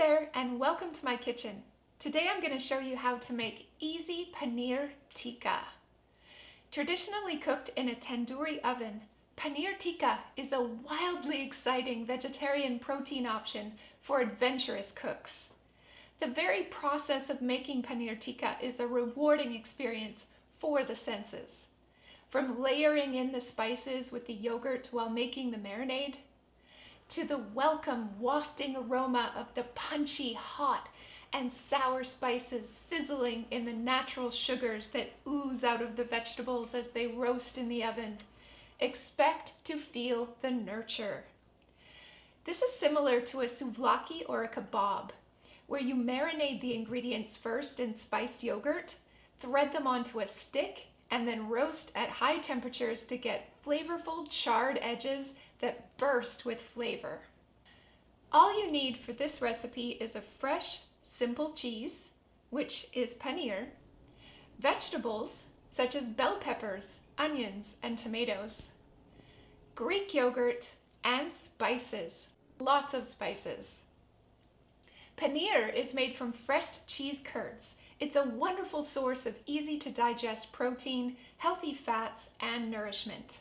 there and welcome to my kitchen. Today I'm going to show you how to make easy paneer tikka. Traditionally cooked in a tandoori oven, paneer tikka is a wildly exciting vegetarian protein option for adventurous cooks. The very process of making paneer tikka is a rewarding experience for the senses. From layering in the spices with the yogurt while making the marinade, to the welcome wafting aroma of the punchy, hot, and sour spices sizzling in the natural sugars that ooze out of the vegetables as they roast in the oven. Expect to feel the nurture. This is similar to a souvlaki or a kebab, where you marinate the ingredients first in spiced yogurt, thread them onto a stick, and then roast at high temperatures to get flavorful charred edges that burst with flavor. All you need for this recipe is a fresh, simple cheese, which is paneer, vegetables such as bell peppers, onions, and tomatoes, Greek yogurt, and spices, lots of spices. Paneer is made from fresh cheese curds. It's a wonderful source of easy to digest protein, healthy fats, and nourishment.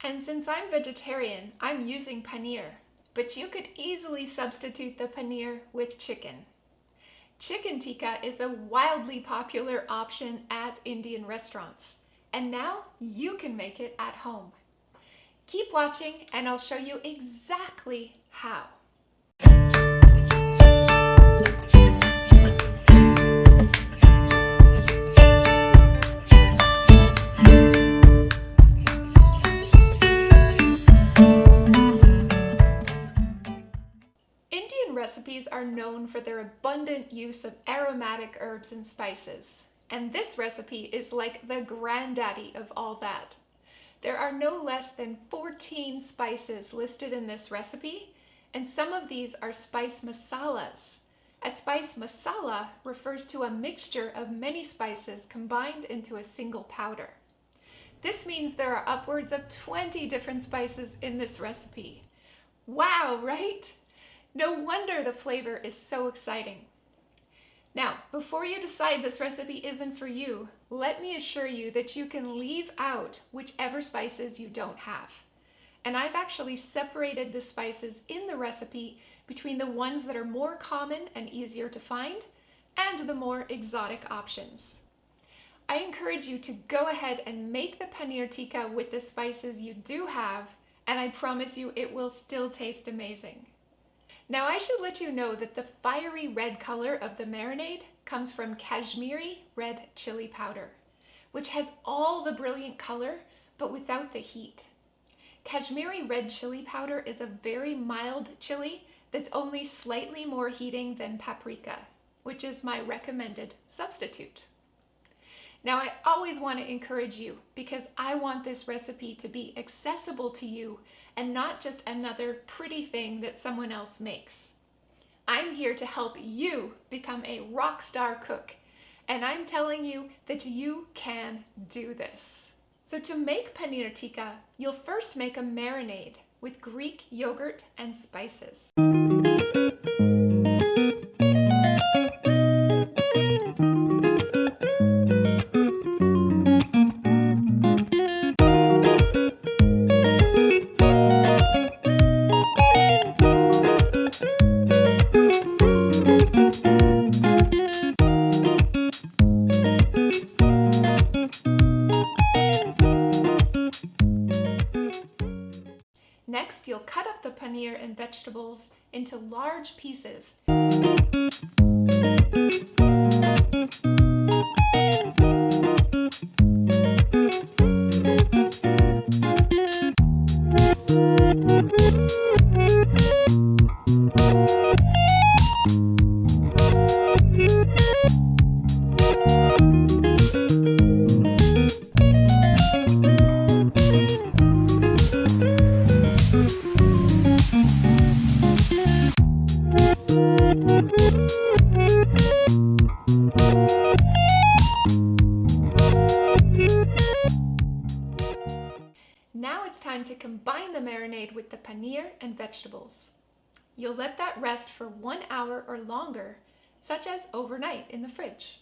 And since I'm vegetarian, I'm using paneer, but you could easily substitute the paneer with chicken. Chicken tikka is a wildly popular option at Indian restaurants, and now you can make it at home. Keep watching and I'll show you exactly how. Recipes are known for their abundant use of aromatic herbs and spices, and this recipe is like the granddaddy of all that. There are no less than 14 spices listed in this recipe, and some of these are spice masalas. A spice masala refers to a mixture of many spices combined into a single powder. This means there are upwards of 20 different spices in this recipe. Wow, right? No wonder the flavor is so exciting. Now, before you decide this recipe isn't for you, let me assure you that you can leave out whichever spices you don't have. And I've actually separated the spices in the recipe between the ones that are more common and easier to find and the more exotic options. I encourage you to go ahead and make the paneer tikka with the spices you do have, and I promise you it will still taste amazing. Now I should let you know that the fiery red color of the marinade comes from Kashmiri red chili powder, which has all the brilliant color but without the heat. Kashmiri red chili powder is a very mild chili that's only slightly more heating than paprika, which is my recommended substitute. Now I always want to encourage you because I want this recipe to be accessible to you and not just another pretty thing that someone else makes. I'm here to help you become a rock star cook, and I'm telling you that you can do this. So to make paneer tikka, you'll first make a marinade with Greek yogurt and spices. Next, you'll cut up the paneer and vegetables into large pieces. Now it's time to combine the marinade with the paneer and vegetables. You'll let that rest for 1 hour or longer, such as overnight in the fridge.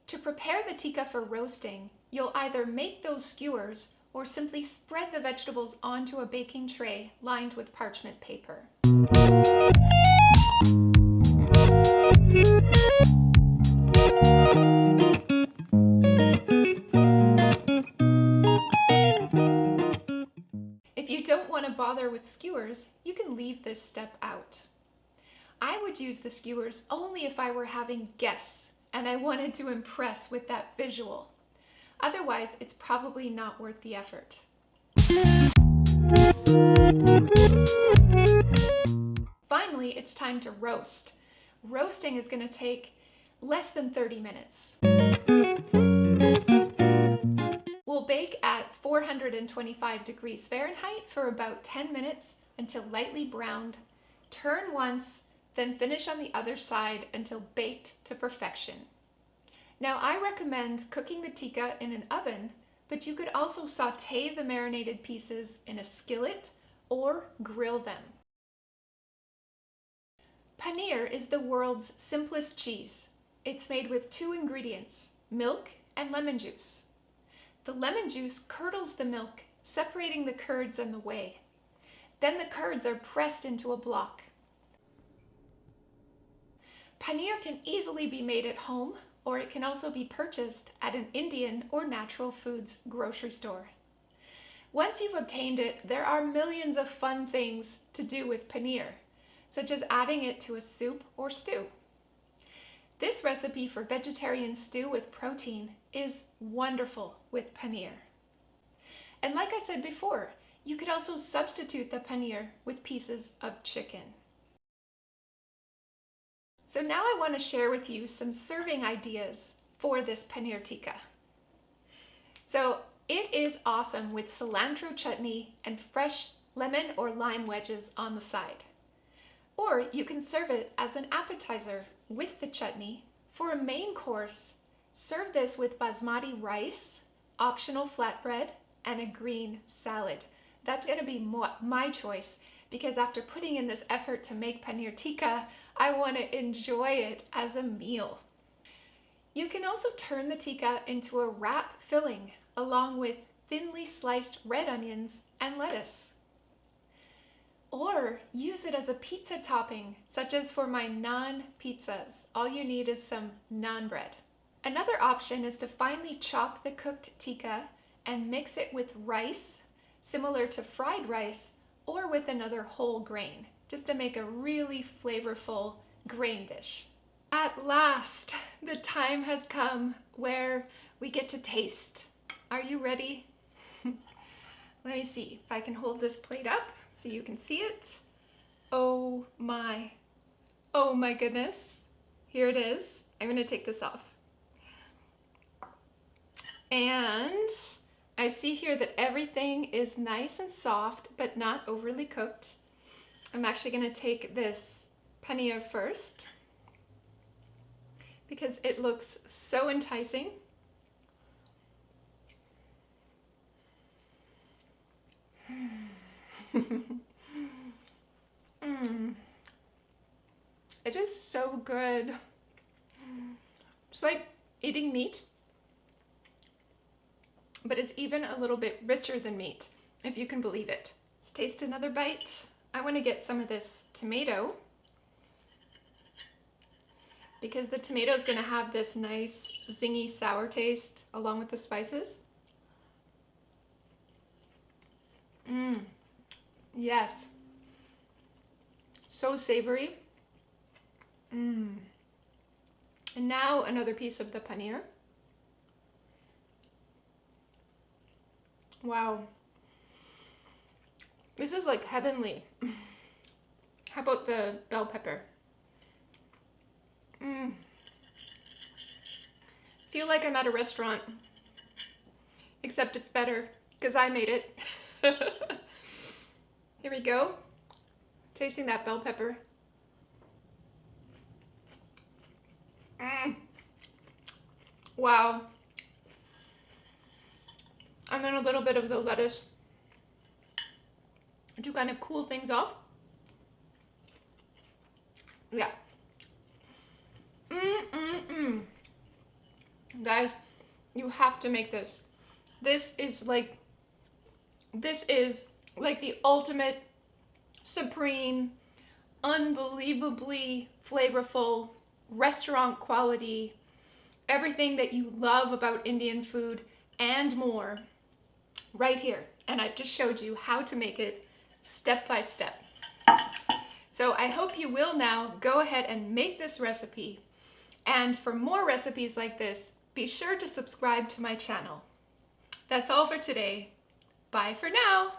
To prepare the tikka for roasting, you'll either make those skewers or simply spread the vegetables onto a baking tray lined with parchment paper. If you don't want to bother with skewers, you can leave this step out. I would use the skewers only if I were having guests and I wanted to impress with that visual. Otherwise, it's probably not worth the effort. Finally, it's time to roast. Roasting is going to take less than 30 minutes. We'll bake at 425 degrees Fahrenheit for about 10 minutes until lightly browned. Turn once, then finish on the other side until baked to perfection. Now, I recommend cooking the tikka in an oven, but you could also sauté the marinated pieces in a skillet or grill them. Paneer is the world's simplest cheese. It's made with 2 ingredients, milk and lemon juice. The lemon juice curdles the milk, separating the curds and the whey. Then the curds are pressed into a block. Paneer can easily be made at home, or it can also be purchased at an Indian or natural foods grocery store. Once you've obtained it, there are millions of fun things to do with paneer, such as adding it to a soup or stew. This recipe for vegetarian stew with protein is wonderful with paneer. And like I said before, you could also substitute the paneer with pieces of chicken. So now I want to share with you some serving ideas for this paneer tikka. So it is awesome with cilantro chutney and fresh lemon or lime wedges on the side. Or you can serve it as an appetizer with the chutney. For a main course, serve this with basmati rice, optional flatbread, and a green salad. That's going to be my choice, because after putting in this effort to make paneer tikka, I want to enjoy it as a meal. You can also turn the tikka into a wrap filling along with thinly sliced red onions and lettuce. Or use it as a pizza topping, such as for my naan pizzas. All you need is some naan bread. Another option is to finely chop the cooked tikka and mix it with rice, similar to fried rice, or with another whole grain, just to make a really flavorful grain dish. At last, the time has come where we get to taste. Are you ready? Let me see if I can hold this plate up so you can see it. Oh my goodness. Here it is. I'm gonna take this off. And I see here that everything is nice and soft, but not overly cooked. I'm actually gonna take this paneer first because it looks so enticing. It is so good. It's like eating meat, but it's even a little bit richer than meat, if you can believe it. Let's taste another bite. I want to get some of this tomato because the tomato is going to have this nice zingy sour taste along with the spices. Yes. So savory. And now another piece of the paneer. Wow. This is like heavenly. How about the bell pepper? Feel like I'm at a restaurant, except it's better because I made it. Here we go. Tasting that bell pepper. Wow. And then a little bit of the lettuce to kind of cool things off. Yeah. Guys, you have to make this. This is like the ultimate, supreme, unbelievably flavorful, restaurant quality, everything that you love about Indian food and more right here. And I've just showed you how to make it step by step. So I hope you will now go ahead and make this recipe. And for more recipes like this, be sure to subscribe to my channel. That's all for today. Bye for now.